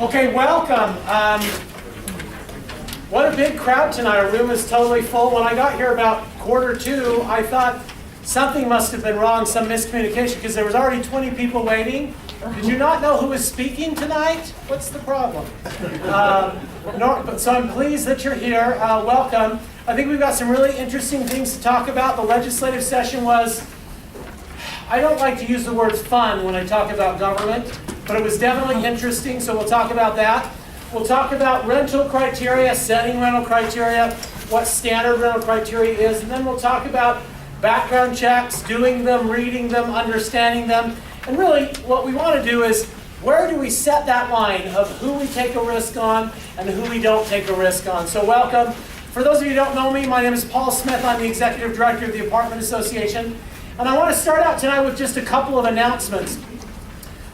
Okay, welcome. What a big crowd tonight. Our room is totally full. When I got here about 1:45, I thought something must have been wrong, some miscommunication, because there was already 20 people waiting. Did you not know who was speaking tonight? What's the problem? So I'm pleased that you're here. Welcome. I think we've got some really interesting things to talk about. The legislative session was, I don't like to use the word fun when I talk about government, but it was definitely interesting, so we'll talk about that. We'll talk about rental criteria, setting rental criteria, what standard rental criteria is, and then we'll talk about background checks, doing them, reading them, understanding them. And really, what we want to do is, where do we set that line of who we take a risk on and who we don't take a risk on? So welcome. For those of you who don't know me, my name is Paul Smith. I'm the Executive Director of the Apartment Association. And I want to start out tonight with just a couple of announcements.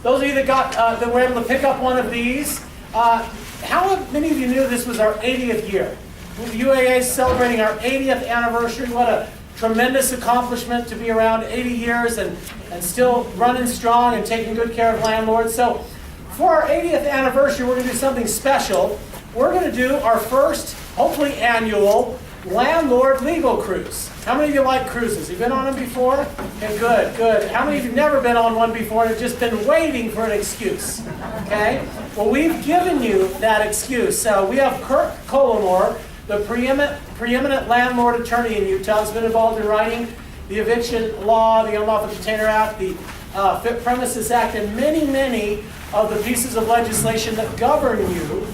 Those of you that were able to pick up one of these, how many of you knew this was our 80th year? UAA is celebrating our 80th anniversary. What a tremendous accomplishment to be around 80 years and still running strong and taking good care of landlords. So for our 80th anniversary, we're going to do something special. We're going to do our first, hopefully annual, landlord legal cruise. How many of you like cruises? You've been on them before? Okay, good, good. How many of you have never been on one before and have just been waiting for an excuse? Okay? Well, we've given you that excuse. So we have Kirk Collimore, the preeminent landlord attorney in Utah, has been involved in writing the Eviction Law, the Unlawful Detainer Act, the Fit Premises Act, and many, many of the pieces of legislation that govern you,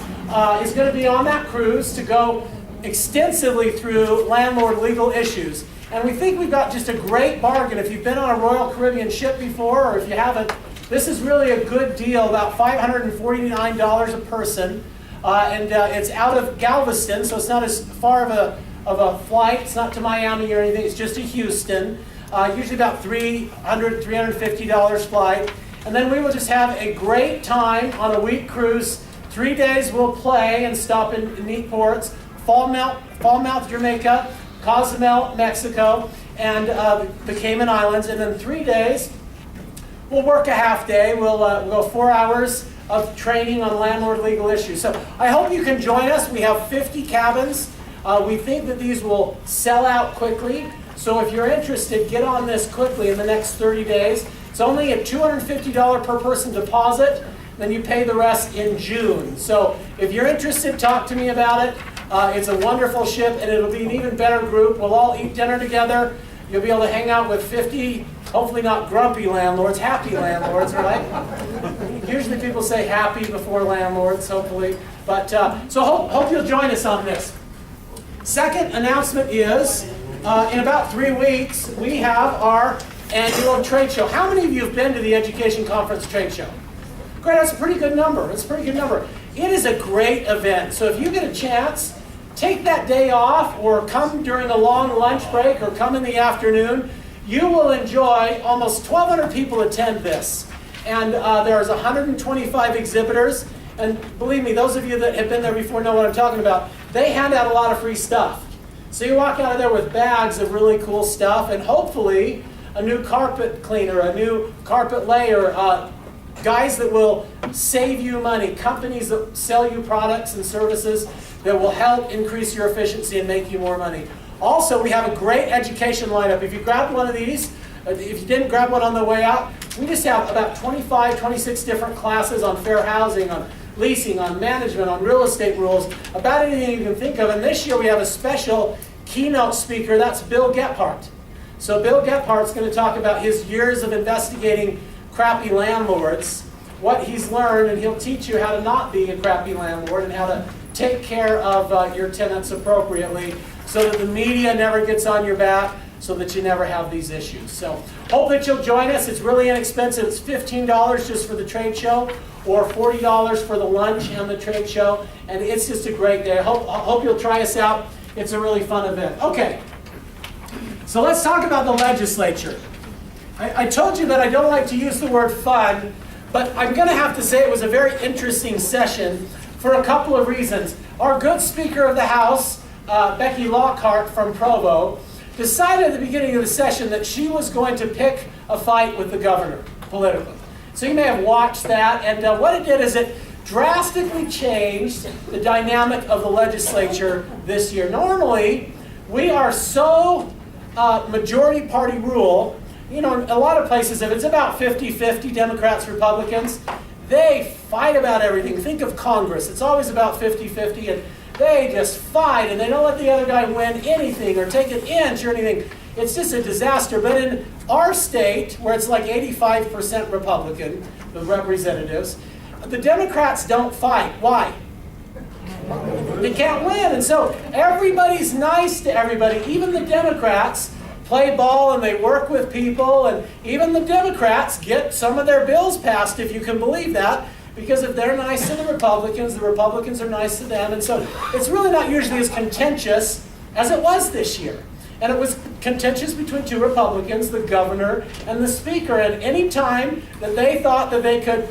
is going to be on that cruise to go extensively through landlord legal issues. And we think we've got just a great bargain. If you've been on a Royal Caribbean ship before, or if you haven't, this is really a good deal, about $549 a person. It's out of Galveston, so it's not as far of a flight. It's not to Miami or anything. It's just to Houston. Usually about $300, $350 flight. And then we will just have a great time on a week cruise. 3 days we'll play and stop in neat ports. Falmouth, Jamaica, Cozumel, Mexico, and the Cayman Islands. And then 3 days, we'll work a half day. We'll go 4 hours of training on landlord legal issues. So I hope you can join us. We have 50 cabins. We think that these will sell out quickly. So if you're interested, get on this quickly in the next 30 days. It's only a $250 per person deposit. Then you pay the rest in June. So if you're interested, talk to me about it. It's a wonderful ship, and it'll be an even better group. We'll all eat dinner together. You'll be able to hang out with 50, hopefully not grumpy landlords, happy landlords, right? Usually people say happy before landlords, hopefully. But so hope you'll join us on this. Second announcement is, in about 3 weeks, we have our annual trade show. How many of you have been to the Education Conference trade show? Great, that's a pretty good number. That's a pretty good number. It is a great event. So if you get a chance, take that day off or come during a long lunch break or come in the afternoon. You will enjoy. Almost 1,200 people attend this. And there's 125 exhibitors. And believe me, those of you that have been there before know what I'm talking about. They hand out a lot of free stuff. So you walk out of there with bags of really cool stuff and hopefully a new carpet cleaner, a new carpet layer, guys that will save you money, companies that sell you products and services that will help increase your efficiency and make you more money. Also, we have a great education lineup. If you grabbed one of these, if you didn't grab one on the way out, we just have about 25, 26 different classes on fair housing, on leasing, on management, on real estate rules, about anything you can think of. And this year we have a special keynote speaker. That's Bill Gephardt. So Bill Gephardt's going to talk about his years of investigating crappy landlords, what he's learned, and he'll teach you how to not be a crappy landlord and how to take care of your tenants appropriately so that the media never gets on your back, so that you never have these issues. So hope that you'll join us. It's really inexpensive. It's $15 just for the trade show or $40 for the lunch and the trade show, and it's just a great day. I hope you'll try us out. It's a really fun event. Okay, so let's talk about the legislature. I told you that I don't like to use the word fun, but I'm going to have to say it was a very interesting session for a couple of reasons. Our good Speaker of the House, Becky Lockhart from Provo, decided at the beginning of the session that she was going to pick a fight with the governor politically. So you may have watched that, and what it did is it drastically changed the dynamic of the legislature this year. Normally, we are so majority party rule. You know, in a lot of places, if it's about 50-50 Democrats, Republicans, they fight about everything. Think of Congress. It's always about 50-50, and they just fight, and they don't let the other guy win anything or take an inch or anything. It's just a disaster. But in our state, where it's like 85% Republican, the representatives, the Democrats don't fight. Why? They can't win. And so everybody's nice to everybody. Even the Democrats play ball and they work with people, and even the Democrats get some of their bills passed, if you can believe that, because if they're nice to the Republicans are nice to them. And so it's really not usually as contentious as it was this year. And it was contentious between two Republicans, the governor and the speaker. And any time that they thought that they could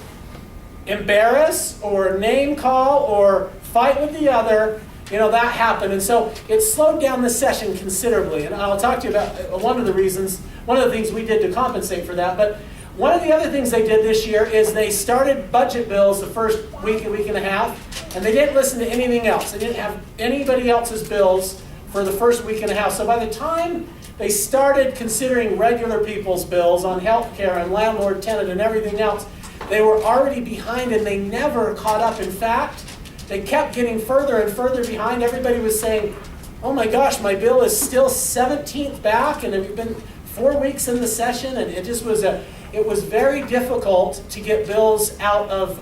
embarrass or name call or fight with the other, you know, that happened. And so it slowed down the session considerably. And I'll talk to you about one of the things we did to compensate for that. But one of the other things they did this year is they started budget bills the first week and a half, and they didn't listen to anything else. They didn't have anybody else's bills for the first week and a half. So by the time they started considering regular people's bills on health care and landlord, tenant, and everything else, they were already behind, and they never caught up. In fact, they kept getting further and further behind. Everybody was saying, oh my gosh, my bill is still 17th back, and we've been 4 weeks in the session, and it was very difficult to get bills out of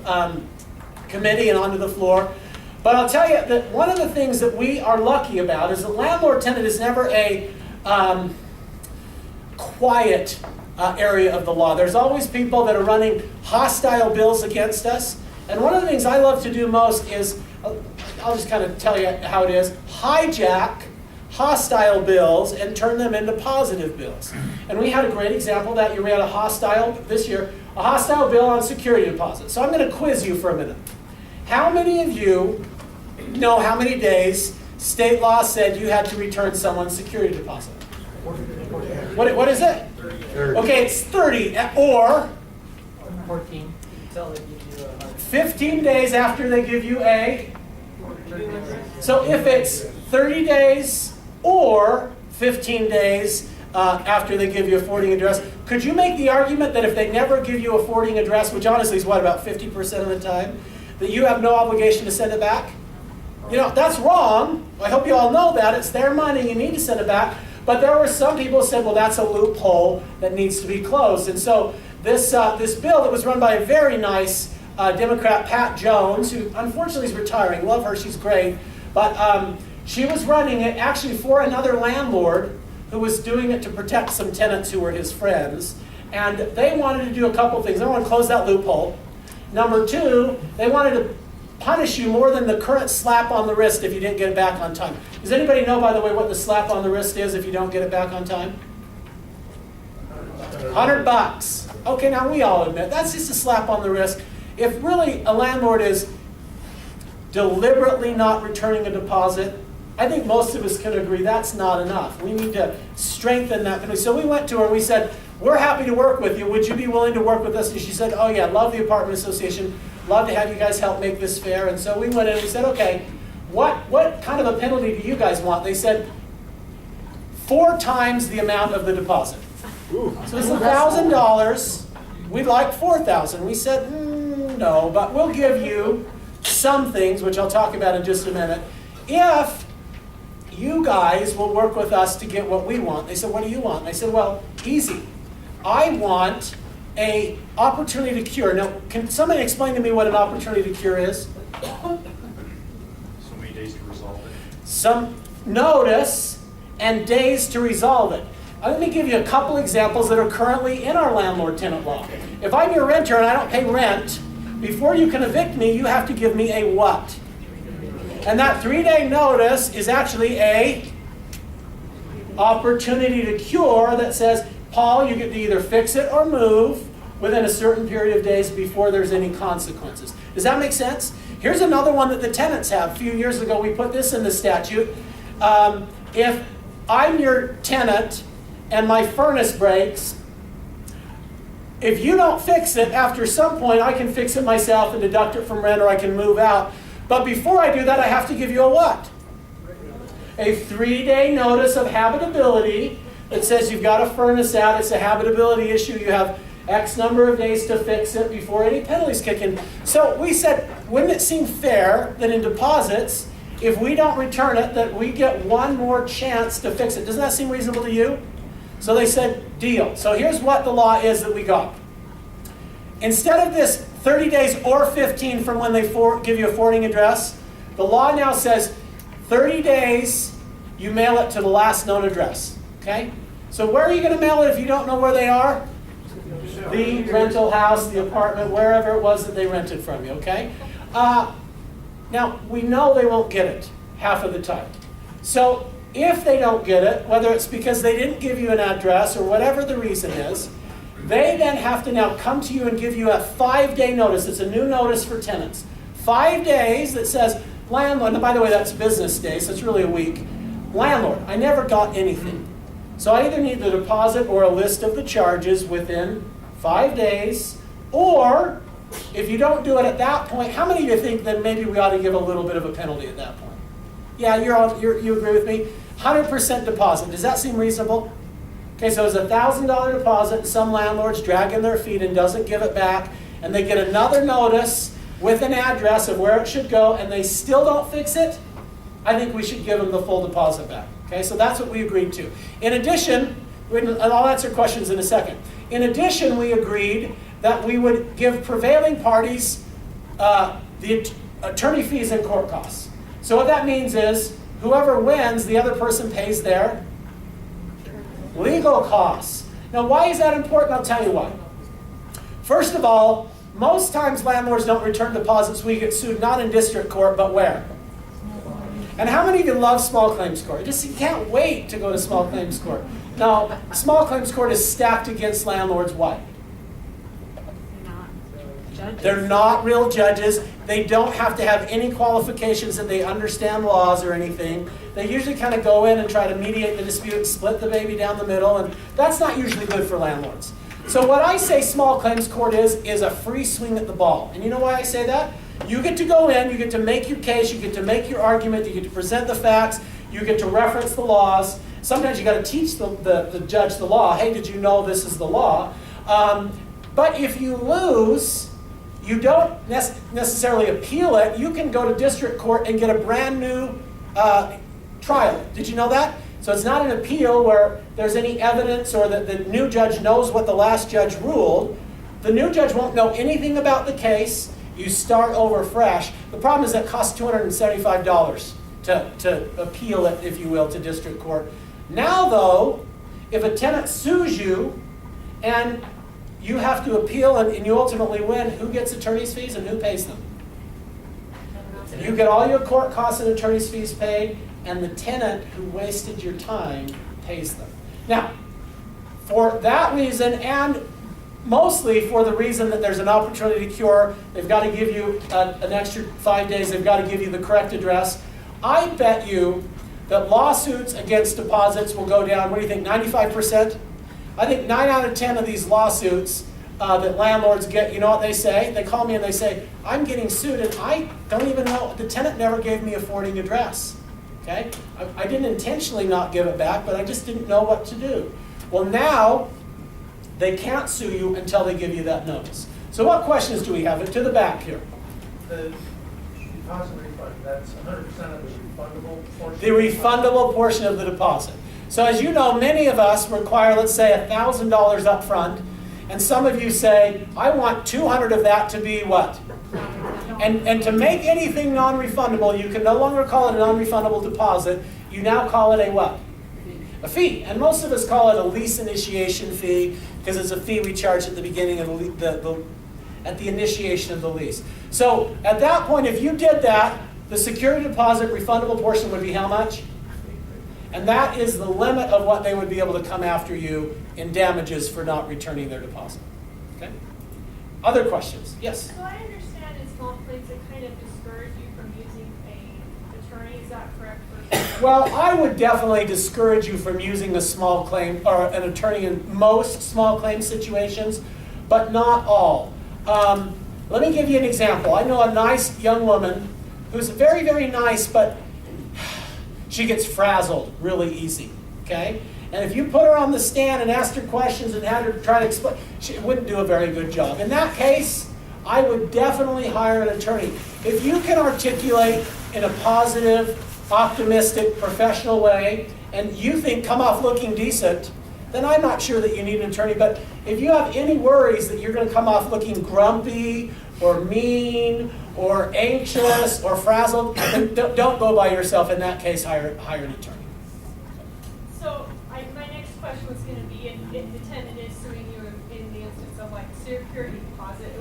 committee and onto the floor. But I'll tell you that one of the things that we are lucky about is that landlord-tenant is never a quiet area of the law. There's always people that are running hostile bills against us. And one of the things I love to do most is, I'll just kind of tell you how it is, hijack hostile bills and turn them into positive bills. And we had a great example of that. We had a hostile bill on security deposits. So I'm going to quiz you for a minute. How many of you know how many days state law said you had to return someone's security deposit? What is it? 30. Okay, it's 30, or 14 until they give you 15 days after they give you a. So if it's 30 days or 15 days after they give you a forwarding address, could you make the argument that if they never give you a forwarding address, which honestly is what, about 50% of the time, that you have no obligation to send it back? You know, that's wrong. I hope you all know that. It's their money. You need to send it back. But there were some people who said, well, that's a loophole that needs to be closed. And so this bill that was run by a very nice Democrat, Pat Jones, who unfortunately is retiring. Love her. She's great. But she was running it actually for another landlord who was doing it to protect some tenants who were his friends. And they wanted to do a couple things. They wanted to close that loophole. Number two, they wanted to punish you more than the current slap on the wrist if you didn't get it back on time. Does anybody know, by the way, what the slap on the wrist is if you don't get it back on time? $100. Okay, now we all admit that's just a slap on the wrist. If really a landlord is deliberately not returning a deposit, I think most of us can agree that's not enough. We need to strengthen that. So we went to her and we said, we're happy to work with you. Would you be willing to work with us? And she said, oh yeah, love the apartment association. Love to have you guys help make this fair. And so we went in and we said, okay, what kind of a penalty do you guys want? They said 4 times the amount of the deposit. Ooh. So it's $1,000. We'd like $4,000. We said, no, but we'll give you some things, which I'll talk about in just a minute, if you guys will work with us to get what we want. They said, what do you want? And I said, well, easy. I want an opportunity to cure. Now, can somebody explain to me what an opportunity to cure is? So many days to resolve it. Some notice and days to resolve it. Let me give you a couple examples that are currently in our landlord-tenant law. If I'm your renter and I don't pay rent, before you can evict me, you have to give me a what? And that 3-day notice is actually a opportunity to cure that says, Paul, you get to either fix it or move within a certain period of days before there's any consequences. Does that make sense? Here's another one that the tenants have. A few years ago, we put this in the statute. If I'm your tenant and my furnace breaks, if you don't fix it, after some point I can fix it myself and deduct it from rent, or I can move out. But before I do that, I have to give you a what? A 3-day notice of habitability that says you've got a furnace out, it's a habitability issue, you have X number of days to fix it before any penalties kick in. So we said, wouldn't it seem fair that in deposits, if we don't return it, that we get one more chance to fix it? Doesn't that seem reasonable to you? So they said, deal. So here's what the law is that we got. Instead of this 30 days or 15 from when they give you a forwarding address, the law now says 30 days, you mail it to the last known address. Okay? So where are you going to mail it if you don't know where they are? The rental house, the apartment, wherever it was that they rented from you. Okay? Now, we know they won't get it half of the time. So if they don't get it, whether it's because they didn't give you an address or whatever the reason is, they then have to now come to you and give you a 5-day notice. It's a new notice for tenants. 5 days that says, landlord, and by the way, that's business days, so it's really a week. Landlord, I never got anything. So I either need the deposit or a list of the charges within 5 days, or if you don't do it at that point, how many of you think that maybe we ought to give a little bit of a penalty at that point? Yeah, you agree with me? 100% deposit. Does that seem reasonable? Okay, so it's a $1,000 deposit, and some landlord's dragging their feet and doesn't give it back, and they get another notice with an address of where it should go, and they still don't fix it. I think we should give them the full deposit back. Okay, so that's what we agreed to. In addition, and I'll answer questions in a second. In addition, we agreed that we would give prevailing parties the attorney fees and court costs. So what that means is, whoever wins, the other person pays their legal costs. Now, why is that important? I'll tell you why. First of all, most times landlords don't return deposits. We get sued not in district court, but where? And how many of you love small claims court? You can't wait to go to small claims court. Now, small claims court is stacked against landlords. Why? They're not real judges. They don't have to have any qualifications that they understand laws or anything. They usually kind of go in and try to mediate the dispute, split the baby down the middle, and that's not usually good for landlords. So what I say small claims court is a free swing at the ball. And you know why I say that? You get to go in, you get to make your case, you get to make your argument, you get to present the facts, you get to reference the laws. Sometimes you got to teach the judge the law. Hey, did you know this is the law? But if you lose, you don't necessarily appeal it. You can go to district court and get a brand new trial. Did you know that? So it's not an appeal where there's any evidence or that the new judge knows what the last judge ruled. The new judge won't know anything about the case. You start over fresh. The problem is that it costs $275 to appeal it, if you will, to district court. Now, though, if a tenant sues you and you have to appeal and you ultimately win, who gets attorney's fees and who pays them? You get all your court costs and attorney's fees paid, and the tenant who wasted your time pays them. Now, for that reason, and mostly for the reason that there's an opportunity to cure, they've got to give you an extra 5 days, they've got to give you the correct address. I bet you that lawsuits against deposits will go down, what do you think, 95%? I think 9 out of 10 of these lawsuits that landlords get, you know what they say? They call me and they say, I'm getting sued and I don't even know, the tenant never gave me a forwarding address. Okay? I didn't intentionally not give it back, but I just didn't know what to do. Well, now, they can't sue you until they give you that notice. So what questions do we have? To the back here. The deposit refund, that's 100% of the refundable portion? The refundable portion of the deposit. So as you know, many of us require, let's say, $1,000 up front, and some of you say, I want 200 of that to be what? And to make anything non-refundable, you can no longer call it a non-refundable deposit. You now call it a what? A fee. And most of us call it a lease initiation fee because it's a fee we charge at the beginning of at the initiation of the lease. So at that point, if you did that, the security deposit refundable portion would be how much? And that is the limit of what they would be able to come after you in damages for not returning their deposit. Okay? Other questions? Yes? So I understand in small claims it kind of discourage you from using an attorney. Is that correct? For Well, I would definitely discourage you from using a small claim or an attorney in most small claim situations, but not all. Let me give you an example. I know a nice young woman who's very, very nice, but she gets frazzled really easy, okay? And if you put her on the stand and asked her questions and had her try to explain, she wouldn't do a very good job. In that case, I would definitely hire an attorney. If you can articulate in a positive, optimistic, professional way, and you think come off looking decent, then I'm not sure that you need an attorney. But if you have any worries that you're going to come off looking grumpy or mean or anxious or frazzled, then don't go by yourself. In that case, hire an attorney. So my next question was going to be, if the tenant is suing you in the instance of like security deposit,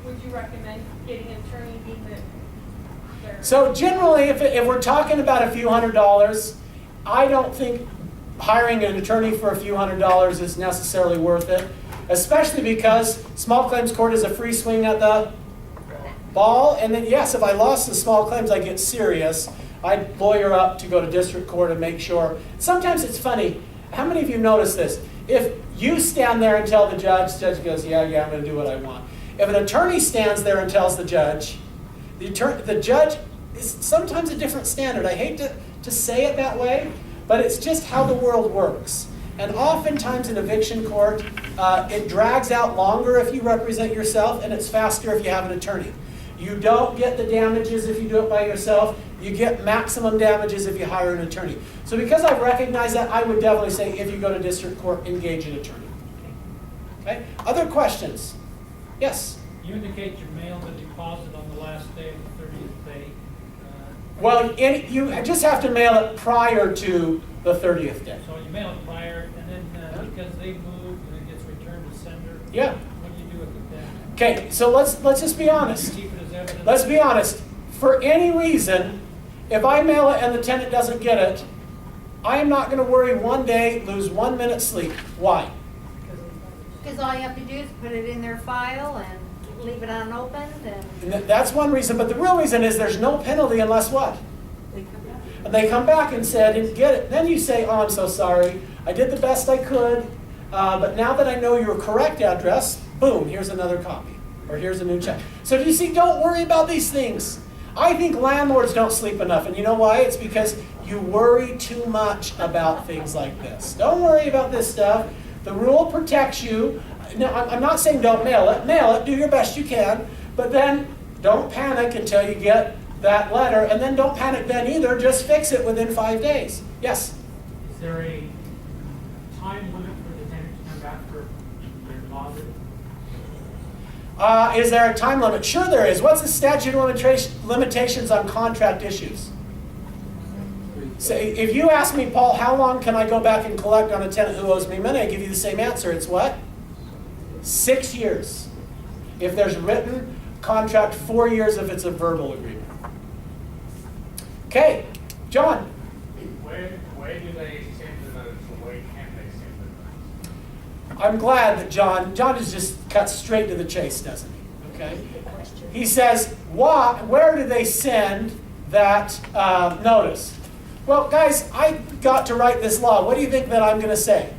would you recommend getting an attorney being the So generally, if we're talking about a few $100s, I don't think hiring an attorney for a few $100s is necessarily worth it, especially because small claims court is a free swing at the ball. And then yes, if I lost the small claims, I get serious. I'd lawyer up to go to district court and make sure. Sometimes it's funny. How many of you notice this? If you stand there and tell the judge goes, yeah, I'm going to do what I want. If an attorney stands there and tells the judge, the judge is sometimes a different standard. I hate to say it that way, but it's just how the world works. And oftentimes in eviction court, it drags out longer if you represent yourself, and it's faster if you have an attorney. You don't get the damages if you do it by yourself. You get maximum damages if you hire an attorney. So because I've recognized that, I would definitely say if you go to district court, engage an attorney. Okay? Other questions? Yes? You indicate you mailed the deposit on the last day of the 30th day. Well, you just have to mail it prior to the 30th day. So you mail it prior, and then because they moved and it gets returned to sender. Yeah. What do you do with it then? Okay, so let's just be honest. Keep it as evidence. Let's be honest. For any reason, if I mail it and the tenant doesn't get it, I am not going to worry one day, lose 1 minute sleep. Why? Because all you have to do is put it in their file and leave it unopened and... And that's one reason, but the real reason is there's no penalty unless what? And they come back and say, I didn't get it. Then you say, oh, I'm so sorry. I did the best I could, but now that I know your correct address, boom, here's another copy. Or here's a new check. So do you see, don't worry about these things. I think landlords don't sleep enough, and you know why? It's because you worry too much about things like this. Don't worry about this stuff. The rule protects you. No, I'm not saying don't mail it, do your best you can, but then don't panic until you get that letter, and then don't panic then either, just fix it within 5 days. Yes? Is there a time limit for the tenant to come back for their deposit? Is there a time limit? Sure there is. What's the statute of limitations on contract issues? So if you ask me, Paul, how long can I go back and collect on a tenant who owes me money? I give you the same answer. It's what? 6 years. If there's written contract, 4 years if it's a verbal agreement. Okay, John. Where do they send the notice, or where can they send the notice? I'm glad that John is just cut straight to the chase, doesn't he? Okay. He says, where do they send that notice? Well, guys, I got to write this law. What do you think that I'm going to say?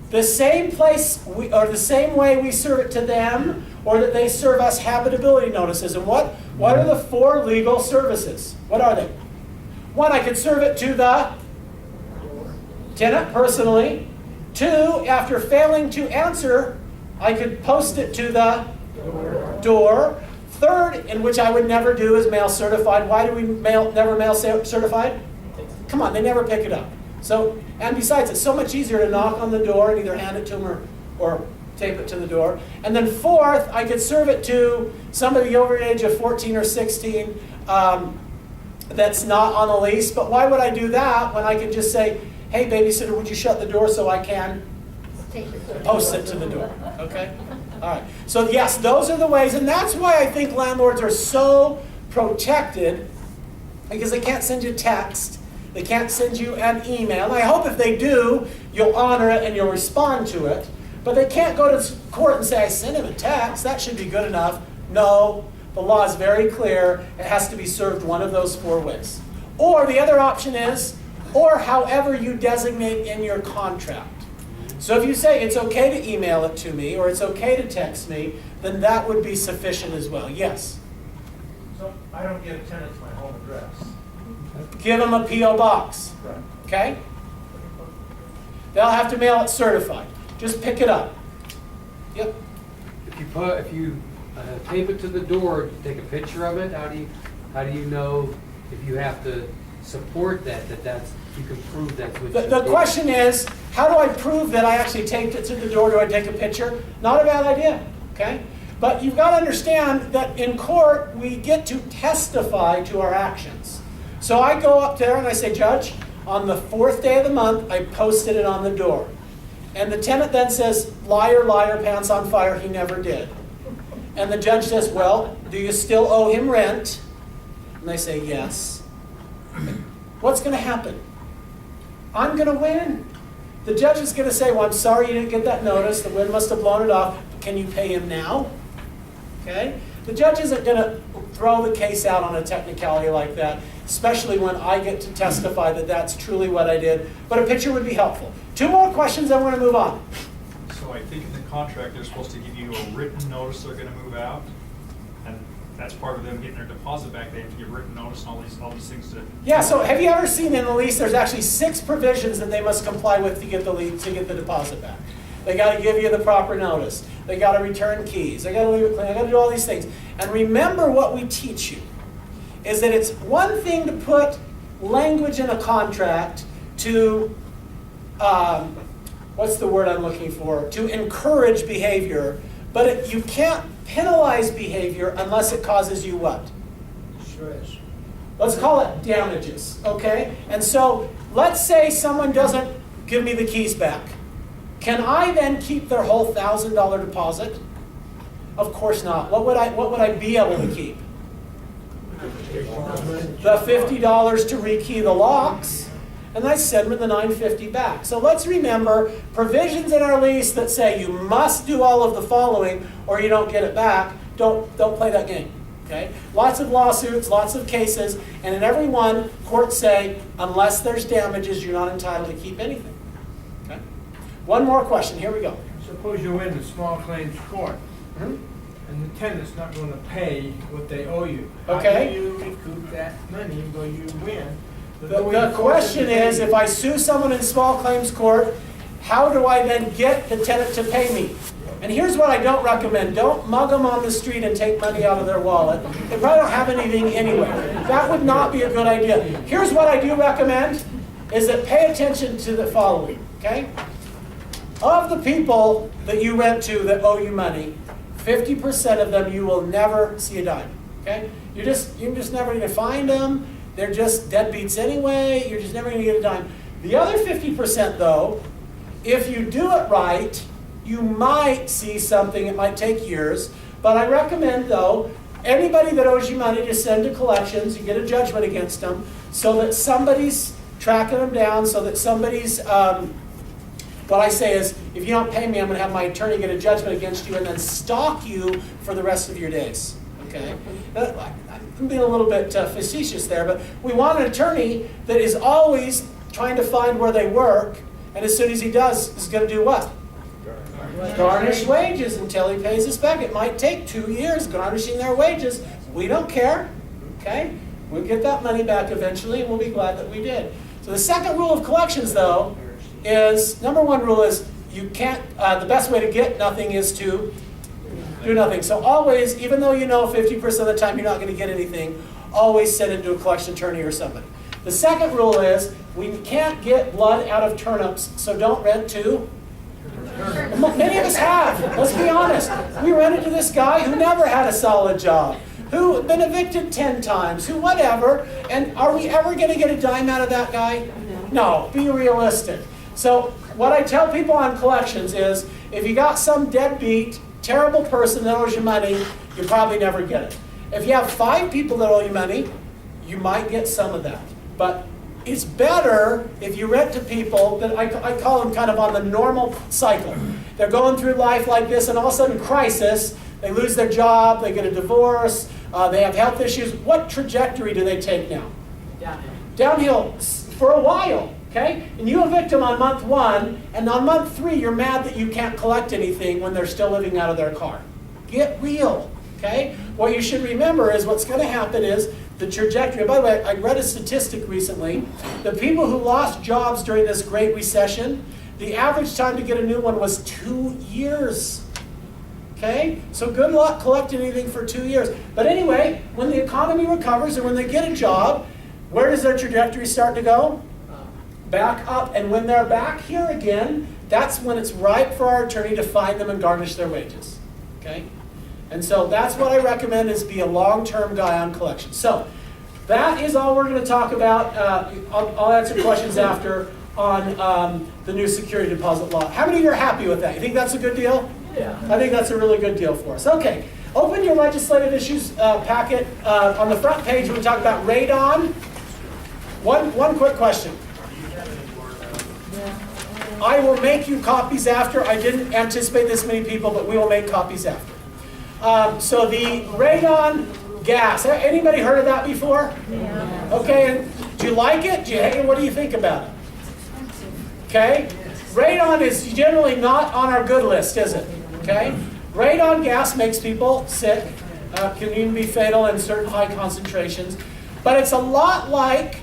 The same place, or the same way we serve it to them, or that they serve us habitability notices. And what are the 4 legal services? What are they? 1, I could serve it to the tenant personally. 2, after failing to answer, I could post it to the door. 3rd, in which I would never do, is mail certified. Why do we never mail certified? Come on, they never pick it up. So, and besides, it's so much easier to knock on the door and either hand it to them or tape it to the door. And then 4th, I could serve it to somebody over the age of 14 or 16 that's not on the lease. But why would I do that when I could just say, hey, babysitter, would you shut the door so I can post it to the door? Okay? All right. So yes, those are the ways, and that's why I think landlords are so protected, because they can't send you text, they can't send you an email. And I hope if they do, you'll honor it and you'll respond to it. But they can't go to court and say, I sent him a text, that should be good enough. No, the law is very clear. It has to be served one of those 4 ways. Or the other option is, or however you designate in your contract. So if you say it's okay to email it to me, or it's okay to text me, then that would be sufficient as well. Yes? So I don't give tenants my home address. Give them a P.O. box. Right. Okay? They'll have to mail it certified. Just pick it up. Yep. If you tape it to the door, take a picture of it, how do you know if you have to support that's you can prove that's what The question is, how do I prove that I actually taped it to the door? Do I take a picture? Not a bad idea, okay? But you've got to understand that in court, we get to testify to our actions. So I go up there and I say, Judge, on the 4th day of the month, I posted it on the door. And the tenant then says, liar, liar, pants on fire, he never did. And the judge says, well, do you still owe him rent? And they say, yes. What's going to happen? I'm going to win. The judge is going to say, well, I'm sorry you didn't get that notice. The wind must have blown it off. Can you pay him now? Okay? The judge isn't going to throw the case out on a technicality like that, especially when I get to testify that that's truly what I did. But a picture would be helpful. 2 more questions, then we're going to move on. So I think in the contract, they're supposed to give you a written notice they're gonna move out. And that's part of them getting their deposit back. They have to give written notice and all these things to. Yeah, so have you ever seen in the lease, there's actually 6 provisions that they must comply with to get the lease, to get the deposit back. They got to give you the proper notice. They got to return keys. They got to leave it clean. They got to do all these things. And remember what we teach you is that it's one thing to put language in a contract to, what's the word I'm looking for? To encourage behavior, but you can't penalize behavior unless it causes you what? Stress. Let's call it damages, okay? And so let's say someone doesn't give me the keys back. Can I then keep their whole $1,000 deposit? Of course not. What would I be able to keep? The $50 to rekey the locks, and I send them the $950 back. So let's remember provisions in our lease that say you must do all of the following or you don't get it back. Don't play that game. Okay? Lots of lawsuits, lots of cases, and in every one, courts say unless there's damages, you're not entitled to keep anything. Okay? One more question. Here we go. Suppose you win the small claims court, Mhm. and the tenant's not going to pay what they owe you. Okay. How do you recoup that money when you win? The question is, if I sue someone in small claims court, how do I then get the tenant to pay me? And here's what I don't recommend. Don't mug them on the street and take money out of their wallet. They probably don't have anything anyway. That would not be a good idea. Here's what I do recommend, is that pay attention to the following, okay? Of the people that you rent to that owe you money, 50% of them you will never see a dime, okay? You're just never going to find them. They're just deadbeats anyway. You're just never going to get a dime. The other 50% though, if you do it right, you might see something. It might take years. But I recommend though, anybody that owes you money, just send to collections. You get a judgment against them so that somebody's tracking them down, so that somebody's, what I say is, if you don't pay me, I'm going to have my attorney get a judgment against you and then stalk you for the rest of your days. Okay? I'm being a little bit facetious there, but we want an attorney that is always trying to find where they work, and as soon as he does, is going to do what? Garnish wages until he pays us back. It might take 2 years garnishing their wages. We don't care. Okay? We'll get that money back eventually, and we'll be glad that we did. So the second rule of collections, though, is, number one rule is, you can't, the best way to get nothing is to do nothing. So always, even though you know 50% of the time you're not going to get anything, always send it to a collection attorney or somebody. The second rule is, we can't get blood out of turnips, so don't rent to. Many of us have, let's be honest. We rented to this guy who never had a solid job, who had been evicted 10 times, who whatever, and are we ever going to get a dime out of that guy? No, be realistic. So what I tell people on collections is, if you got some deadbeat, terrible person that owes you money, you probably never get it. If you have 5 people that owe you money, you might get some of that. But it's better if you rent to people that I call them kind of on the normal cycle. They're going through life like this, and all of a sudden crisis, they lose their job, they get a divorce, they have health issues. What trajectory do they take now? Downhill. Downhill for a while, okay? And you evict them on month 1, and on month 3, you're mad that you can't collect anything when they're still living out of their car. Get real, okay? What you should remember is what's going to happen is the trajectory. By the way, I read a statistic recently. The people who lost jobs during this Great Recession, the average time to get a new one was 2 years. Okay? So good luck collecting anything for 2 years. But anyway, when the economy recovers and when they get a job, where does their trajectory start to go? Back up. And when they're back here again, that's when it's ripe for our attorney to find them and garnish their wages. Okay? And so that's what I recommend, is be a long-term guy on collection. So that is all we're going to talk about. I'll answer questions after on the new security deposit law. How many of you are happy with that? You think that's a good deal? Yeah. I think that's a really good deal for us. Okay, open your legislative issues packet. On the front page, we talk about radon. One quick question. I will make you copies after. I didn't anticipate this many people, but we will make copies after. So the radon gas. Anybody heard of that before? Yeah. Okay, and do you like it? Do you hate it? What do you think about it? Okay, radon is generally not on our good list, is it? Okay, radon gas makes people sick, can even be fatal in certain high concentrations, but it's a lot like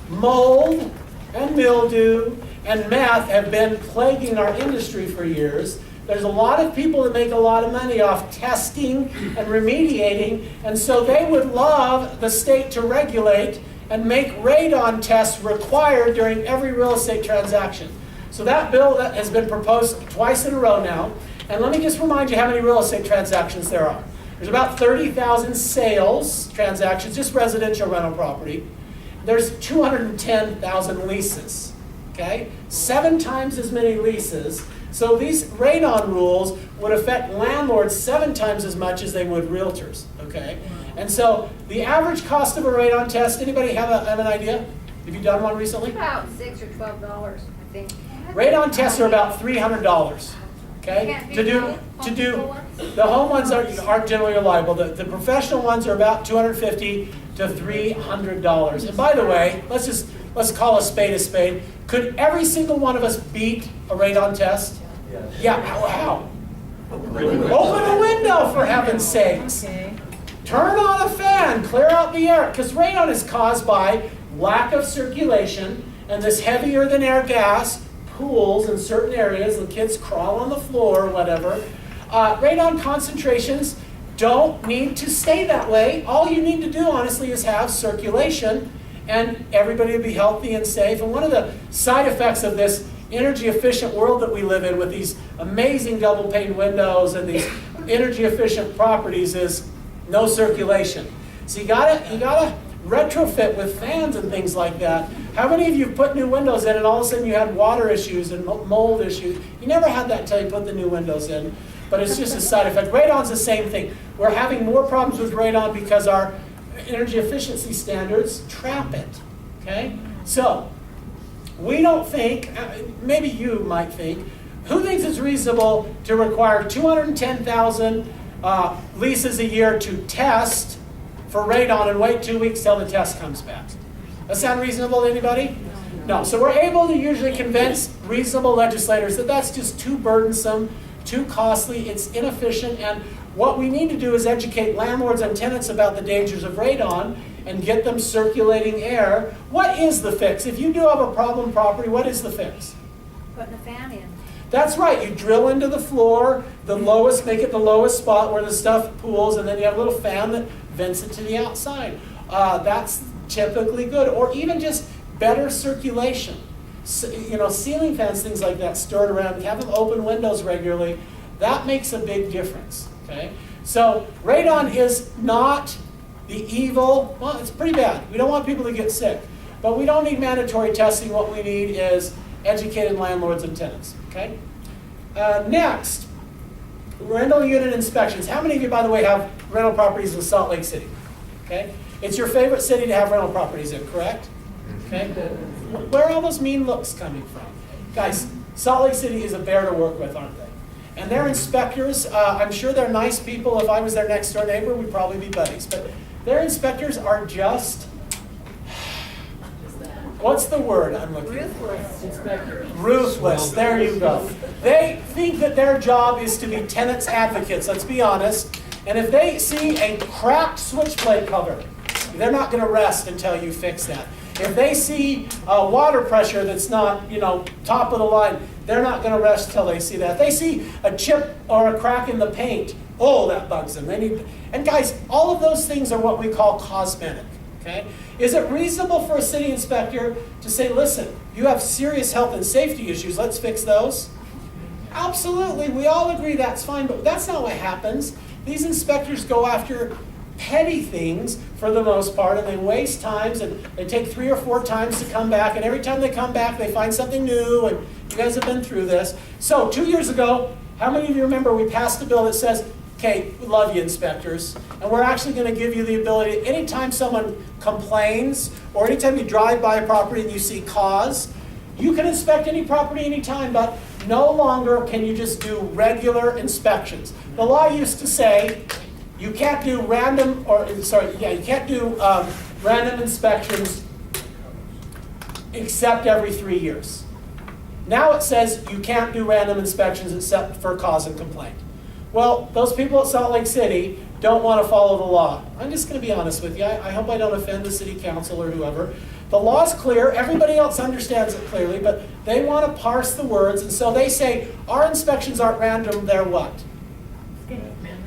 mold and mildew and meth have been plaguing our industry for years. There's a lot of people that make a lot of money off testing and remediating, and so they would love the state to regulate and make radon tests required during every real estate transaction. So that bill that has been proposed twice in a row now. And let me just remind you how many real estate transactions there are. There's about 30,000 sales transactions, just residential rental property. There's 210,000 leases, okay? 7 times as many leases. So these radon rules would affect landlords 7 times as much as they would realtors, okay? And so the average cost of a radon test, anybody have an idea? Have you done one recently? About $6 or $12, I think. Radon tests are about $300, okay? Can't To do the home ones aren't generally reliable. The professional ones are about $250 to $300. And by the way, let's call a spade a spade. Could every single one of us beat a radon test? Yes. Yeah, how? Open a window, for heaven's sakes. Turn on a fan, clear out the air, because radon is caused by lack of circulation and this heavier than air gas pools in certain areas. The kids crawl on the floor or whatever. Radon concentrations don't need to stay that way. All you need to do, honestly, is have circulation, and everybody will be healthy and safe. And one of the side effects of this energy efficient world that we live in, with these amazing double pane windows and these energy efficient properties, is no circulation. So you gotta retrofit with fans and things like that. How many of you put new windows in and all of a sudden you had water issues and mold issues? You never had that until you put the new windows in, but it's just a side effect. Radon's the same thing. We're having more problems with radon because our energy efficiency standards trap it, okay? So, we don't think, maybe you might think, who thinks it's reasonable to require 210,000 leases a year to test for radon and wait 2 weeks till the test comes back? That sound reasonable to anybody? No. So we're able to usually convince reasonable legislators that that's just too burdensome, too costly, it's inefficient, and what we need to do is educate landlords and tenants about the dangers of radon and get them circulating air. What is the fix? If you do have a problem property, what is the fix? Putting a fan in. That's right. You drill into the floor, make it the lowest spot where the stuff pools, and then you have a little fan that vents it to the outside. That's typically good. Or even just better circulation. Ceiling fans, things like that, stir it around. Have them open windows regularly. That makes a big difference. Okay? So radon is not the evil. Well, it's pretty bad. We don't want people to get sick. But we don't need mandatory testing. What we need is educated landlords and tenants. Okay? Next, rental unit inspections. How many of you, by the way, have rental properties in Salt Lake City? Okay? It's your favorite city to have rental properties in, correct? Okay? Where are all those mean looks coming from? Guys, Salt Lake City is a bear to work with, aren't they? And their inspectors, I'm sure they're nice people. If I was their next door neighbor, we'd probably be buddies. But their inspectors are just, what's the word I'm looking for? Ruthless. Ruthless, there you go. They think that their job is to be tenants advocates, let's be honest. And if they see a cracked switchblade cover, they're not going to rest until you fix that. If they see water pressure that's not, top of the line, they're not going to rest till they see that. If they see a chip or a crack in the paint, oh, that bugs them. And guys, all of those things are what we call cosmetic. Okay? Is it reasonable for a city inspector to say, listen, you have serious health and safety issues, let's fix those? Absolutely, we all agree that's fine, but that's not what happens. These inspectors go after petty things for the most part, and they waste times, and they take 3 or 4 times to come back, and every time they come back, they find something new, and you guys have been through this. So 2 years ago, how many of you remember we passed a bill that says, okay, we love you, inspectors, and we're actually going to give you the ability, anytime someone complains, or anytime you drive by a property and you see cause, you can inspect any property anytime, but no longer can you just do regular inspections. The law used to say you can't do random inspections except every 3 years. Now it says you can't do random inspections except for cause and complaint. Well, those people at Salt Lake City don't want to follow the law. I'm just going to be honest with you. I hope I don't offend the city council or whoever. The law's clear. Everybody else understands it clearly, but they want to parse the words, and so they say our inspections aren't random, they're what?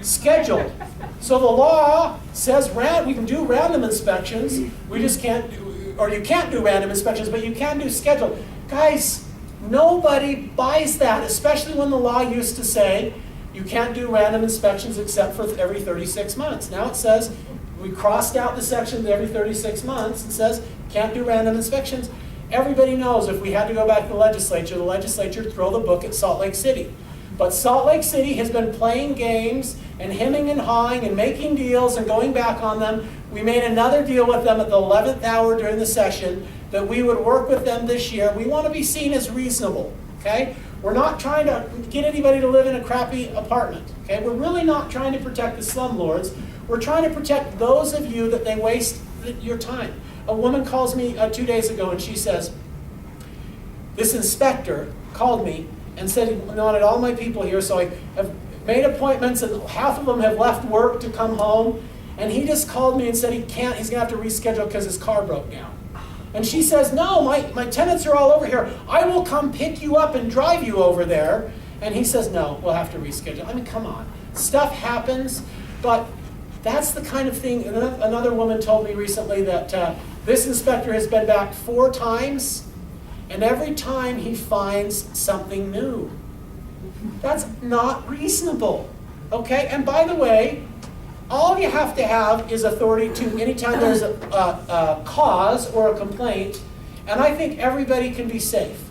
Scheduled. So the law says we can do random inspections, we just can't do, or you can't do random inspections, but you can do scheduled. Guys, nobody buys that, especially when the law used to say you can't do random inspections except for every 36 months. Now it says, we crossed out the section every 36 months and says can't do random inspections. Everybody knows if we had to go back to the legislature would throw the book at Salt Lake City. But Salt Lake City has been playing games and hemming and hawing and making deals and going back on them. We made another deal with them at the 11th hour during the session that we would work with them this year. We want to be seen as reasonable, okay? We're not trying to get anybody to live in a crappy apartment, okay? We're really not trying to protect the slumlords. We're trying to protect those of you that they waste your time. A woman calls me 2 days ago and she says, this inspector called me and said he wanted all my people here, so I have made appointments and half of them have left work to come home, and he just called me and said he's going to have to reschedule because his car broke down. And she says, no, my tenants are all over here. I will come pick you up and drive you over there. And he says, no, we'll have to reschedule. I mean, come on. Stuff happens, but that's the kind of thing. Another woman told me recently that this inspector has been back 4 times, and every time he finds something new. That's not reasonable, okay? And by the way, all you have to have is authority to, anytime there's a cause or a complaint, and I think everybody can be safe.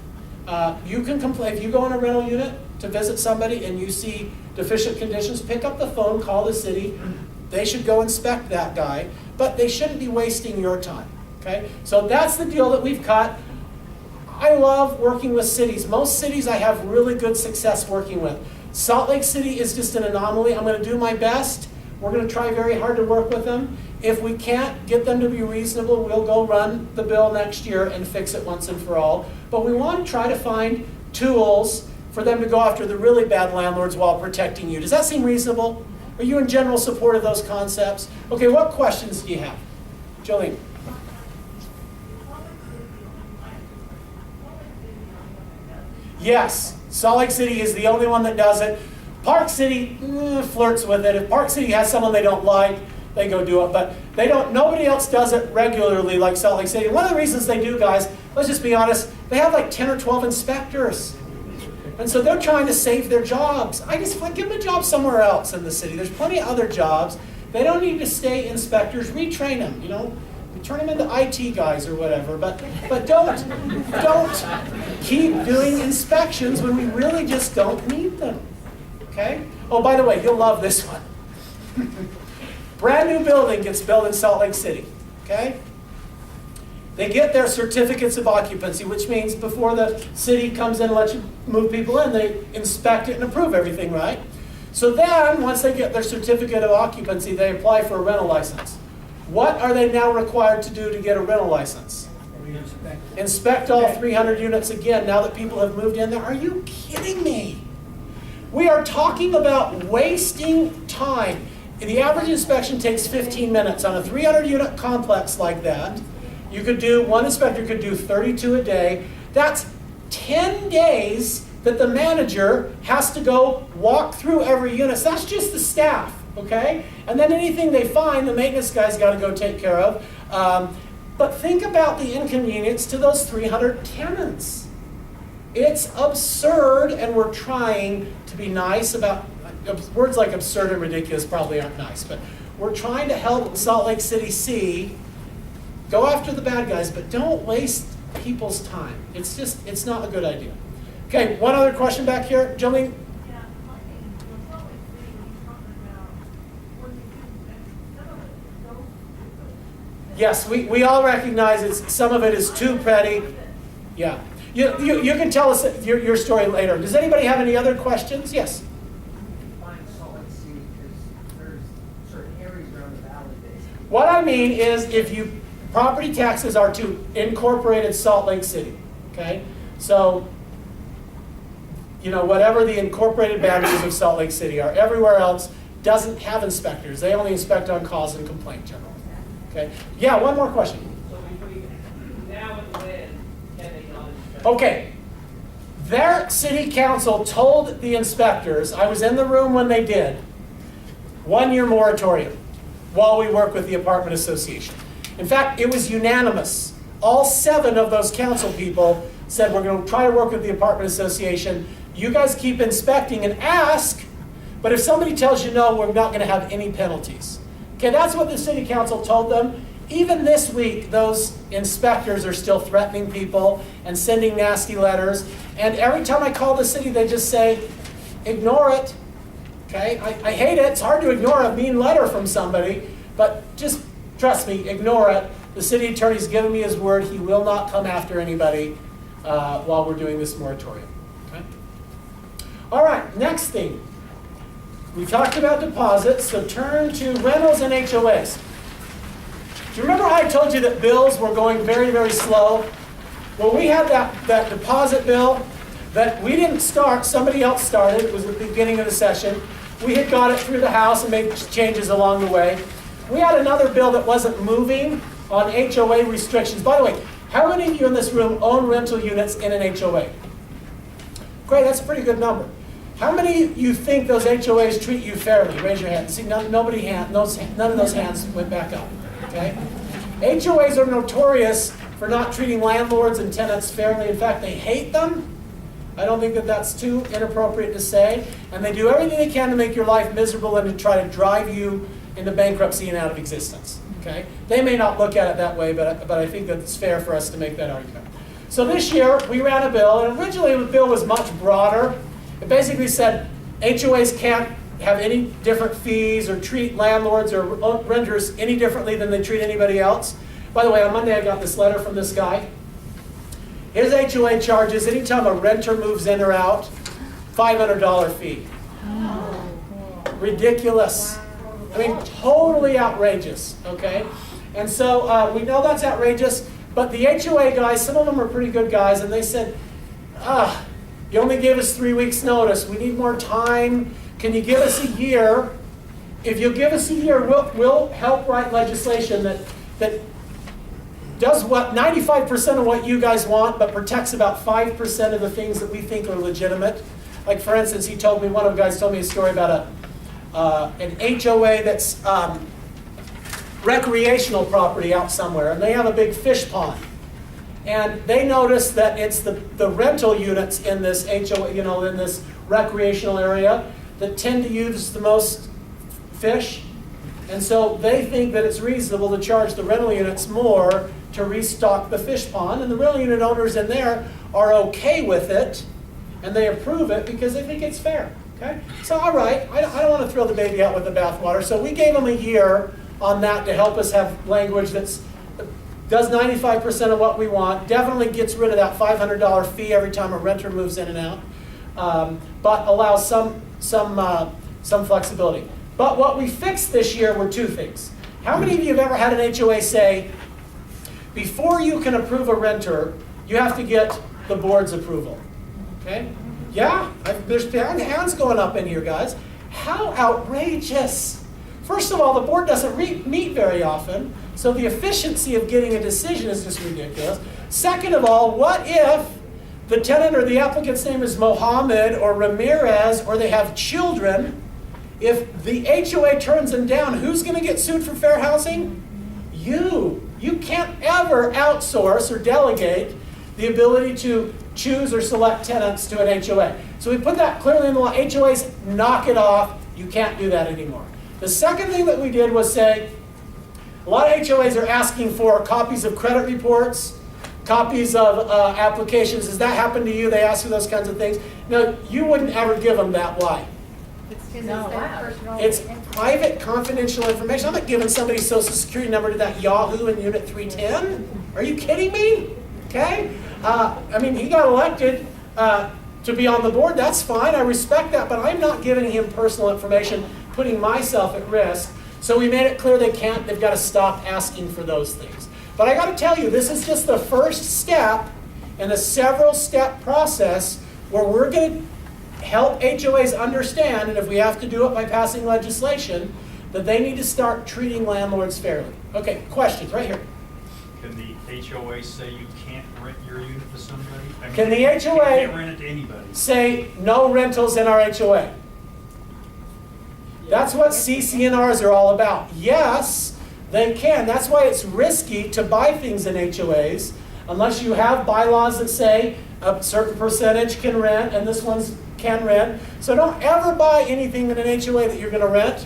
You can complain, if you go in a rental unit to visit somebody and you see deficient conditions, pick up the phone, call the city. They should go inspect that guy, but they shouldn't be wasting your time, okay? So that's the deal that we've cut. I love working with cities. Most cities I have really good success working with. Salt Lake City is just an anomaly. I'm going to do my best. We're going to try very hard to work with them. If we can't get them to be reasonable, we'll go run the bill next year and fix it once and for all. But we want to try to find tools for them to go after the really bad landlords while protecting you. Does that seem reasonable? Are you in general support of those concepts? Okay, what questions do you have? Jolene. Yes, Salt Lake City is the only one that does it. Park City flirts with it. If Park City has someone they don't like, they go do it. But they don't. Nobody else does it regularly like Salt Lake City. One of the reasons they do, guys, let's just be honest, they have like 10 or 12 inspectors. And so they're trying to save their jobs. I just give them a job somewhere else in the city. There's plenty of other jobs. They don't need to stay inspectors. Retrain them, you know. Turn them into IT guys or whatever, but don't keep doing inspections when we really just don't need them, okay? Oh, by the way, you'll love this one. Brand new building gets built in Salt Lake City, okay? They get their certificates of occupancy, which means before the city comes in and lets you move people in, they inspect it and approve everything, right? So then, once they get their certificate of occupancy, they apply for a rental license. What are they now required to do to get a rental license? Inspect all 300 units again now that people have moved in there. Are you kidding me? We are talking about wasting time. The average inspection takes 15 minutes. On a 300 unit complex like that, one inspector could do 32 a day. That's 10 days that the manager has to go walk through every unit. So that's just the staff, okay? And then anything they find, the maintenance guy's got to go take care of. But think about the inconvenience to those 300 tenants. It's absurd, and we're trying to be nice about, words like absurd and ridiculous probably aren't nice, but we're trying to help Salt Lake City see, go after the bad guys, but don't waste people's time. It's not a good idea. Okay, one other question back here. Jolene? Yeah, my thing, what's always saying, he's talking about when you do, and some of it goes. Yes, we all recognize some of it is too petty. Yeah. You can tell us your story later. Does anybody have any other questions? Yes. Find Salt Lake City, because there's certain areas around the valley basically. What I mean is property taxes are to incorporated Salt Lake City, okay? So, whatever the incorporated boundaries of Salt Lake City are, everywhere else doesn't have inspectors. They only inspect on cause and complaint generally, okay? Yeah, one more question. So between now and when can they not inspect? Okay, their city council told the inspectors, I was in the room when they did, 1 year moratorium while we work with the apartment association. In fact, it was unanimous. All 7 of those council people said, we're going to try to work with the apartment association. You guys keep inspecting and ask, but if somebody tells you no, we're not going to have any penalties. Okay, that's what the city council told them. Even this week, those inspectors are still threatening people and sending nasty letters. And every time I call the city, they just say, ignore it. Okay, I hate it. It's hard to ignore a mean letter from somebody, but just trust me, ignore it. The city attorney's given me his word. He will not come after anybody while we're doing this moratorium. Okay? All right, next thing. We talked about deposits, so turn to rentals and HOAs. Do you remember I told you that bills were going very, very slow? Well, we had that deposit bill that we didn't start, somebody else started. It was at the beginning of the session. We had got it through the House and made changes along the way. We had another bill that wasn't moving on HOA restrictions. By the way, how many of you in this room own rental units in an HOA? Great, that's a pretty good number. How many of you think those HOAs treat you fairly? Raise your hand. See, none of those hands went back up. Okay? HOAs are notorious for not treating landlords and tenants fairly. In fact, they hate them. I don't think that that's too inappropriate to say. And they do everything they can to make your life miserable and to try to drive you into bankruptcy and out of existence. Okay? They may not look at it that way, but I think that it's fair for us to make that argument. So this year, we ran a bill, and originally the bill was much broader. It basically said HOAs can't have any different fees or treat landlords or renters any differently than they treat anybody else. By the way, on Monday I got this letter from this guy. His HOA charges, anytime a renter moves in or out, $500 fee. Ridiculous. I mean, totally outrageous, okay? And so we know that's outrageous, but the HOA guys, some of them are pretty good guys, and they said, you only gave us 3 weeks notice. We need more time. Can you give us a year? If you'll give us a year, we'll help write legislation that does what 95% of what you guys want, but protects about 5% of the things that we think are legitimate. Like for instance, one of the guys told me a story about an HOA that's recreational property out somewhere, and they have a big fish pond. And they notice that it's the rental units in this HOA, in this recreational area that tend to use the most fish. And so they think that it's reasonable to charge the rental units more to restock the fish pond. And the rental unit owners in there are okay with it, and they approve it because they think it's fair. Okay? So all right, I don't want to throw the baby out with the bathwater. So we gave them a year on that to help us have language that's does 95% of what we want, definitely gets rid of that $500 fee every time a renter moves in and out, but allows some flexibility. But what we fixed this year were two things. How many of you have ever had an HOA say, before you can approve a renter, you have to get the board's approval? Okay? Yeah? There's hands going up in here, guys. How outrageous. First of all, the board doesn't meet very often, so the efficiency of getting a decision is just ridiculous. Second of all, what if the tenant or the applicant's name is Mohammed or Ramirez, or they have children? If the HOA turns them down, who's going to get sued for fair housing? You. You can't ever outsource or delegate the ability to choose or select tenants to an HOA. So we put that clearly in the law. HOAs, knock it off. You can't do that anymore. The second thing that we did was say, a lot of HOAs are asking for copies of credit reports, copies of applications. Does that happen to you? They ask for those kinds of things. No, you wouldn't ever give them that. Why? It's because it's their personal. It's private, confidential information. I'm not giving somebody's social security number to that Yahoo in Unit 310. Are you kidding me? Okay? I mean, he got elected to be on the board. That's fine. I respect that. But I'm not giving him personal information, putting myself at risk. So we made it clear they can't. They've got to stop asking for those things. But I got to tell you, this is just the first step in a several-step process where we're going to help HOAs understand, and if we have to do it by passing legislation, that they need to start treating landlords fairly. Okay, questions right here. Can the HOA say you can't rent your unit to somebody? I mean, Can the you HOA can't rent it to anybody. say no rentals in our HOA? That's what CC&Rs are all about. Yes, they can. That's why it's risky to buy things in HOAs unless you have bylaws that say a certain percentage can rent and this one's can rent. So don't ever buy anything in an HOA that you're going to rent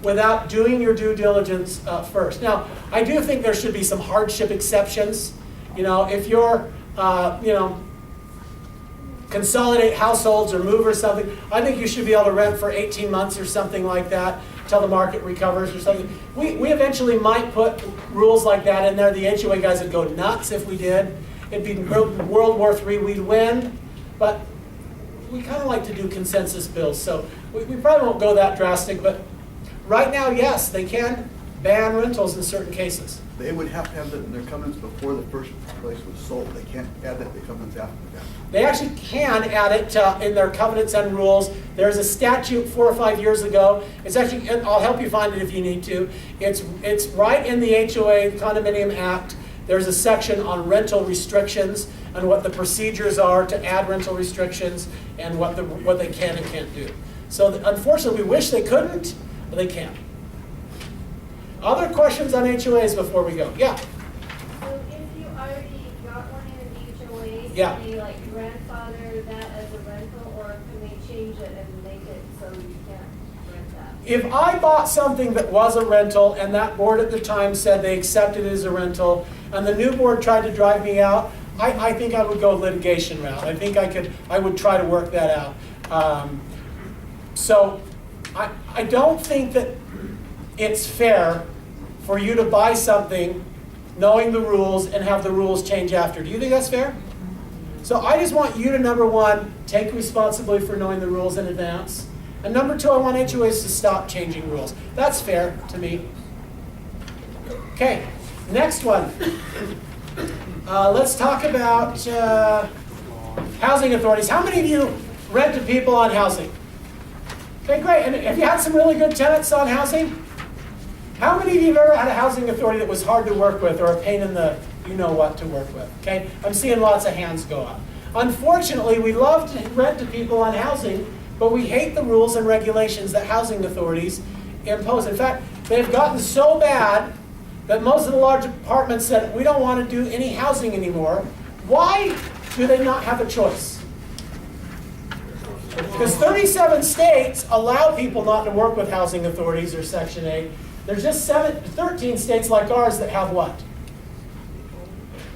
without doing your due diligence first. Now, I do think there should be some hardship exceptions. You know, if you're, consolidate households or move or something, I think you should be able to rent for 18 months or something like that till the market recovers or something. We eventually might put rules like that in there. The HOA guys would go nuts if we did. It'd be World War III, we'd win. But we kind of like to do consensus bills, so we probably won't go that drastic, but right now, yes, they can ban rentals in certain cases. They would have to have that in their covenants before the first place was sold. They can't add that to the covenants after that. They actually can add it in their covenants and rules. There's a statute 4 or 5 years ago. It's actually, I'll help you find it if you need to. It's right in the HOA Condominium Act. There's a section on rental restrictions and what the procedures are to add rental restrictions and what they can and can't do. So unfortunately, we wish they couldn't, but they can. Other questions on HOAs before we go? Yeah? So if you already got one in an HOA, Yeah. can they like grandfather that as a rental, or can they change it and make it so you can't rent that? If I bought something that was a rental and that board at the time said they accepted it as a rental and the new board tried to drive me out, I think I would go litigation route. I think I would try to work that out. So I don't think that it's fair for you to buy something knowing the rules and have the rules change after. Do you think that's fair? So I just want you to, number one, take responsibility for knowing the rules in advance. And number two, I want HOAs to stop changing rules. That's fair to me. Okay, next one. Let's talk about housing authorities. How many of you rent to people on housing? Okay, great. And have you had some really good tenants on housing? How many of you have ever had a housing authority that was hard to work with or a pain in the you-know-what to work with? Okay, I'm seeing lots of hands go up. Unfortunately, we love to rent to people on housing, but we hate the rules and regulations that housing authorities impose. In fact, they've gotten so bad that most of the large apartments said, we don't want to do any housing anymore. Why do they not have a choice? Because 37 states allow people not to work with housing authorities or Section 8. There's just 13 states like ours that have what?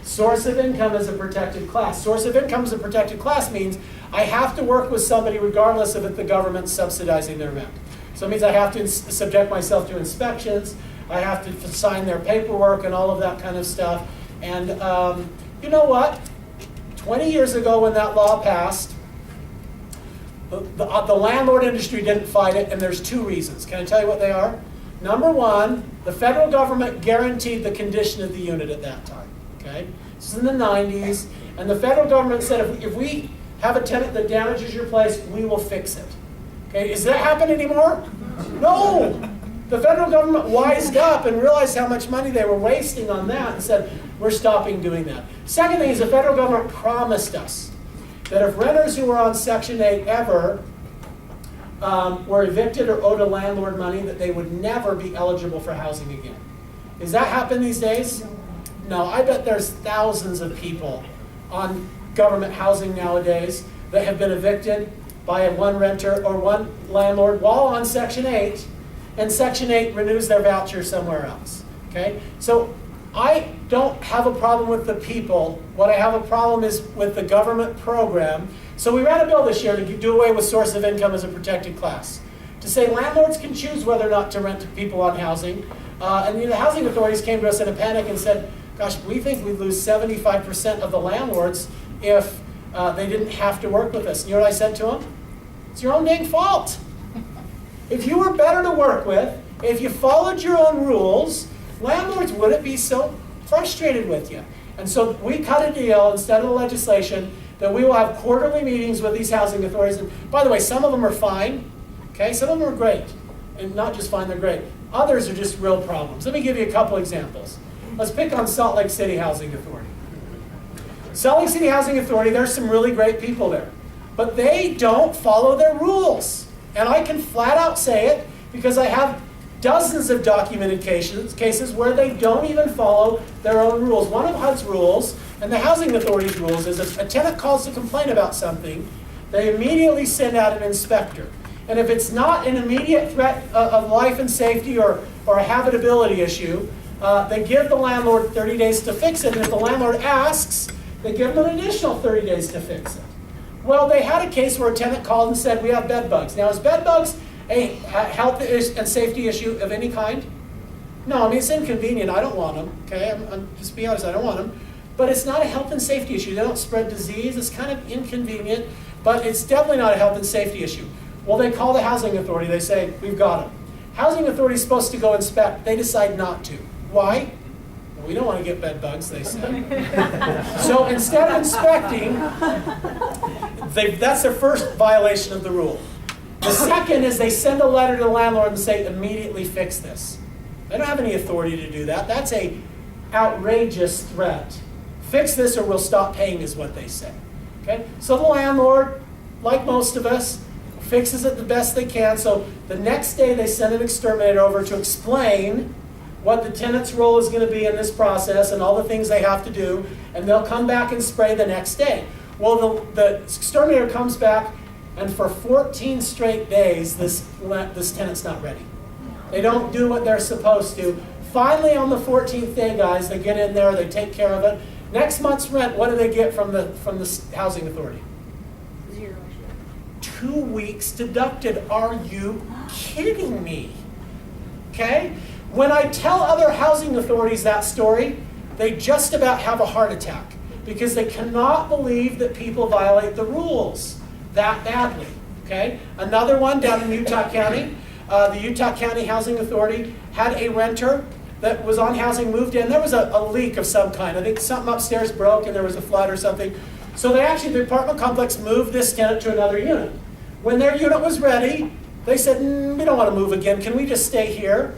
Source of income as a protected class. Source of income as a protected class means I have to work with somebody regardless of if the government's subsidizing their rent. So it means I have to subject myself to inspections. I have to sign their paperwork and all of that kind of stuff. And you know what? 20 years ago when that law passed, the landlord industry didn't fight it, and there's two reasons. Can I tell you what they are? Number one, the federal government guaranteed the condition of the unit at that time. Okay? This is in the 90s, and the federal government said if we have a tenant that damages your place, we will fix it. Okay? Does that happen anymore? No! The federal government wised up and realized how much money they were wasting on that and said, we're stopping doing that. Second thing is the federal government promised us that if renters who were on Section 8 ever were evicted or owed a landlord money, that they would never be eligible for housing again. Does that happen these days? No, I bet there's thousands of people on government housing nowadays that have been evicted by one renter or one landlord while on Section 8, and Section 8 renews their voucher somewhere else. Okay? So I don't have a problem with the people. What I have a problem is with the government program. So we ran a bill this year to do away with source of income as a protected class. To say landlords can choose whether or not to rent to people on housing. And the housing authorities came to us in a panic and said, gosh, we think we'd lose 75% of the landlords if they didn't have to work with us. And you know what I said to them? It's your own dang fault. If you were better to work with, if you followed your own rules, landlords wouldn't be so frustrated with you. And so we cut a deal instead of the legislation that we will have quarterly meetings with these housing authorities. And by the way, some of them are fine. Okay, some of them are great. And not just fine, they're great. Others are just real problems. Let me give you a couple examples. Let's pick on Salt Lake City Housing Authority. Salt Lake City Housing Authority, there's some really great people there. But they don't follow their rules. And I can flat out say it because I have dozens of documented cases where they don't even follow their own rules. One of HUD's rules, and the Housing Authority's rules, is if a tenant calls to complain about something, they immediately send out an inspector. And if it's not an immediate threat of life and safety or a habitability issue, they give the landlord 30 days to fix it. And if the landlord asks, they give them an additional 30 days to fix it. Well, they had a case where a tenant called and said, we have bed bugs. Now, is bed bugs a health and safety issue of any kind? No, I mean, it's inconvenient. I don't want them, okay? I'm just be honest, I don't want them. But it's not a health and safety issue. They don't spread disease. It's kind of inconvenient, but it's definitely not a health and safety issue. Well, they call the housing authority. They say, we've got them. Housing authority is supposed to go inspect. They decide not to. Why? Well, we don't want to get bed bugs, they say. So instead of inspecting, that's their first violation of the rule. The second is they send a letter to the landlord and say, immediately fix this. They don't have any authority to do that. That's an outrageous threat. Fix this or we'll stop paying is what they say. Okay? So the landlord, like most of us, fixes it the best they can. So the next day they send an exterminator over to explain what the tenant's role is going to be in this process and all the things they have to do, and they'll come back and spray the next day. Well, the exterminator comes back, and for 14 straight days, this tenant's not ready. They don't do what they're supposed to. Finally, on the 14th day, guys, they get in there, they take care of it. Next month's rent, what do they get from the housing authority? 0. 2 weeks deducted. Are you kidding me? Okay? When I tell other housing authorities that story, they just about have a heart attack because they cannot believe that people violate the rules that badly. Okay? Another one down in Utah County. The Utah County Housing Authority had a renter that was on housing, moved in. There was a leak of some kind. I think something upstairs broke and there was a flood or something. So the apartment complex moved this tenant to another unit. When their unit was ready, they said, we don't want to move again. Can we just stay here?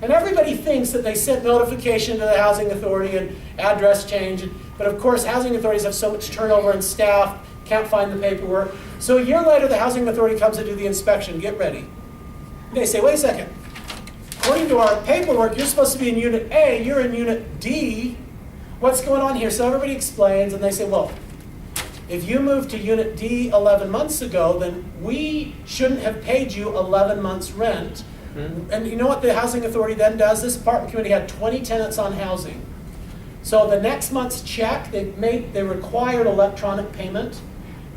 And everybody thinks that they sent notification to the housing authority and address change. But of course, housing authorities have so much turnover in staff, can't find the paperwork. So a year later, the housing authority comes to do the inspection. Get ready. They say, wait a second. According to our paperwork, you're supposed to be in Unit A. You're in Unit D. What's going on here? So everybody explains, and they say, well, if you moved to Unit D 11 months ago, then we shouldn't have paid you 11 months rent. Mm-hmm. And you know what the housing authority then does? This apartment committee had 20 tenants on housing. So the next month's check, they required electronic payment.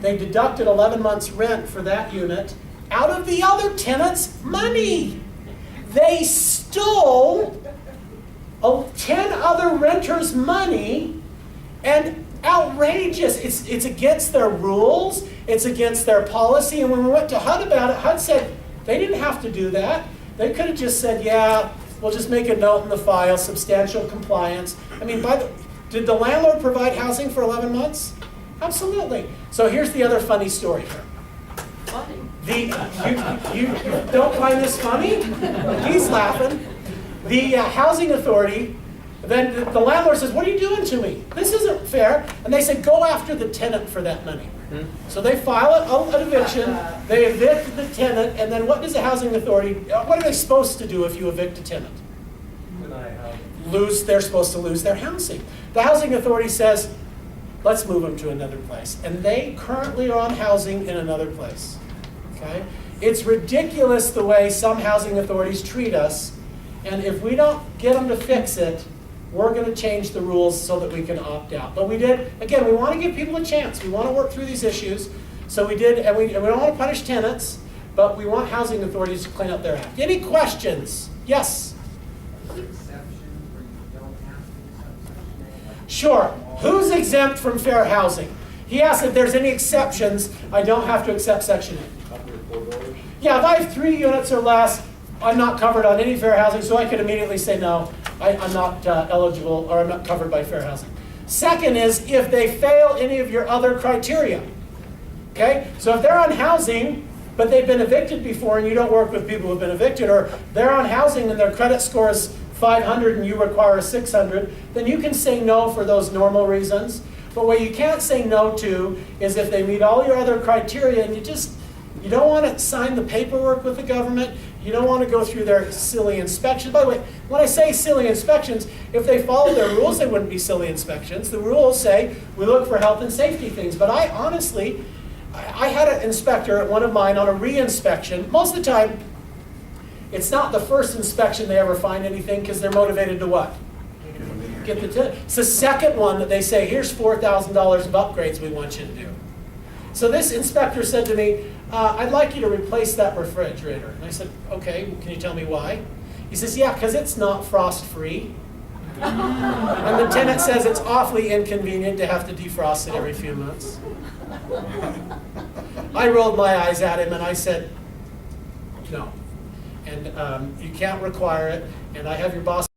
They deducted 11 months rent for that unit out of the other tenants' money. They stole 10 other renters money, and outrageous. It's against their rules, it's against their policy. And when we went to HUD about it, HUD said they didn't have to do that. They could have just said, yeah, we'll just make a note in the file, substantial compliance. I mean, did the landlord provide housing for 11 months? Absolutely. So here's the other funny story here. You don't find this funny? He's laughing. The housing authority, then the landlord says, what are you doing to me? This isn't fair. And they say, go after the tenant for that money. So they file an eviction, they evict the tenant, and then what does the housing authority, what are they supposed to do if you evict a tenant? They're supposed to lose their housing. The housing authority says, let's move them to another place. And they currently are on housing in another place. Okay? It's ridiculous the way some housing authorities treat us, and if we don't get them to fix it, we're going to change the rules so that we can opt out. But we did, again, we want to give people a chance. We want to work through these issues. So we did, and we don't want to punish tenants, but we want housing authorities to clean up their act. Any questions? Yes? Exceptions where you don't have to accept Section A? Sure. Who's exempt from fair housing? He asked if there's any exceptions. I don't have to accept Section A. Under 4 dollars. Yeah, if I have 3 units or less, I'm not covered on any fair housing, so I could immediately say no, I'm not eligible, or I'm not covered by fair housing. Second is if they fail any of your other criteria. Okay? So if they're on housing, but they've been evicted before and you don't work with people who've been evicted, or they're on housing and their credit score is 500 and you require a 600, then you can say no for those normal reasons. But what you can't say no to is if they meet all your other criteria and you don't want to sign the paperwork with the government. You don't want to go through their silly inspections. By the way, when I say silly inspections, if they follow their rules, they wouldn't be silly inspections. The rules say we look for health and safety things. But I honestly had an inspector at one of mine on a re-inspection. Most of the time, it's not the first inspection they ever find anything because they're motivated to what? Get the tenant. It's the second one that they say, here's $4,000 of upgrades we want you to do. So this inspector said to me, I'd like you to replace that refrigerator. And I said, okay, can you tell me why? He says, yeah, because it's not frost-free. And the tenant says it's awfully inconvenient to have to defrost it every few months. I rolled my eyes at him and I said, no. And you can't require it, and I have your boss